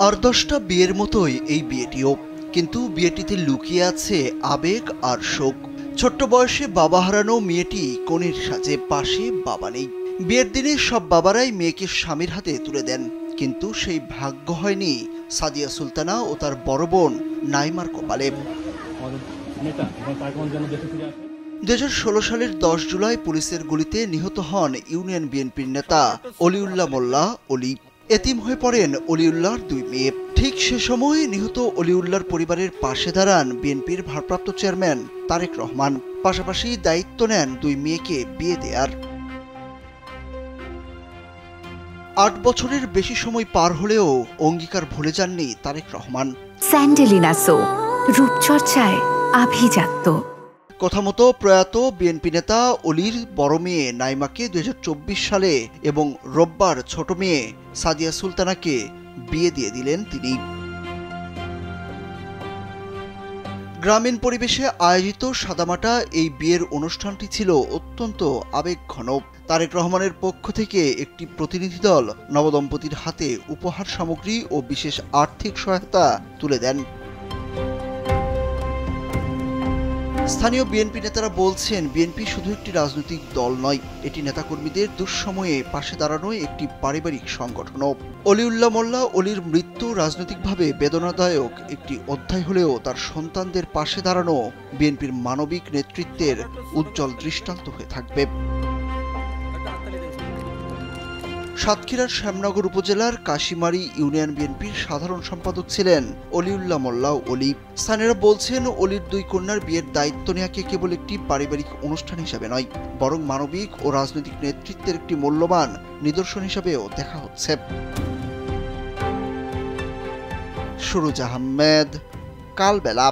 আর 10টা বিয়ের মতোই এই বিয়েটিও, কিন্তু বিয়েটিতে লুকিয়ে আছে আবেগ আর শোক। ছোট্ট বয়সে বাবা হারানো মেয়েটি কনের সাজে, পাশে বাবা নেই। বিয়ের দিনে সব বাবারাই মেয়েকে স্বামীর হাতে তুলে দেন, কিন্তু সেই ভাগ্য হয়নি সাদিয়া সুলতানা ও তার বড় বোন নাইমার কপালে। 2016 সালের 10 জুলাই পুলিশের গুলিতে নিহত হন ইউনিয়ন বিএনপির নেতা অলিউল্লাহ মোল্লা অলি। এতিম হয়ে পড়েন অলিউল্লাহর 2 মেয়ে। ঠিক সে সময় নিহত অলিউল্লাহর পরিবারের পাশে দাঁড়ান বিএনপির ভারপ্রাপ্ত চেয়ারম্যান তারেক রহমান। পাশাপাশি দায়িত্ব নেন 2 মেয়েকে বিয়ে দেয়ার। 8 বছরের বেশি সময় পার হলেও অঙ্গীকার ভুলে যাননি তারেক রহমান। স্যান্ডেলিনা সো, রূপচর্চায় আভিজাত্য। কথা মতো প্রয়াত বিএনপি নেতা অলির বড় মেয়ে নাইমাকে 2024 সালে এবং রোববার ছোট মেয়ে সাদিয়া সুলতানাকে বিয়ে দিয়ে দিলেন তিনি। গ্রামীণ পরিবেশে আয়োজিত সাদামাটা এই বিয়ের অনুষ্ঠানটি ছিল অত্যন্ত আবেগঘন। তারেক রহমানের পক্ষ থেকে একটি প্রতিনিধি দল নবদম্পতির হাতে উপহার সামগ্রী ও বিশেষ আর্থিক সহায়তা তুলে দেন। স্থানীয় বিএনপি নেতারা বলছেন, বিএনপি শুধু একটি রাজনৈতিক দল নয়, এটি নেতাকর্মীদের দুঃসময়ে পাশে দাঁড়ানো একটি পারিবারিক সংগঠনও। অলিউল্লাহ মোল্লা অলির মৃত্যু রাজনৈতিকভাবে বেদনাদায়ক একটি অধ্যায় হলেও তার সন্তানদের পাশে দাঁড়ানো বিএনপির মানবিক নেতৃত্বের উজ্জ্বল দৃষ্টান্ত হয়ে থাকবে। সাতক্ষীরার শ্যামনগর উপজেলার কাশিমারি ইউনিয়ন বিএনপির সাধারণ সম্পাদক ছিলেন অলিউল্লাহ মোল্লা অলি। স্থানীয়রা বলছেন, অলির 2 কন্যার বিয়ের দায়িত্ব নেওয়াকে কেবল একটি পারিবারিক অনুষ্ঠান হিসাবে নয়, বরং মানবিক ও রাজনৈতিক নেতৃত্বের একটি মূল্যবান নিদর্শন হিসাবেও দেখা হচ্ছে। সুরুজ আহমেদ, কালবেলা।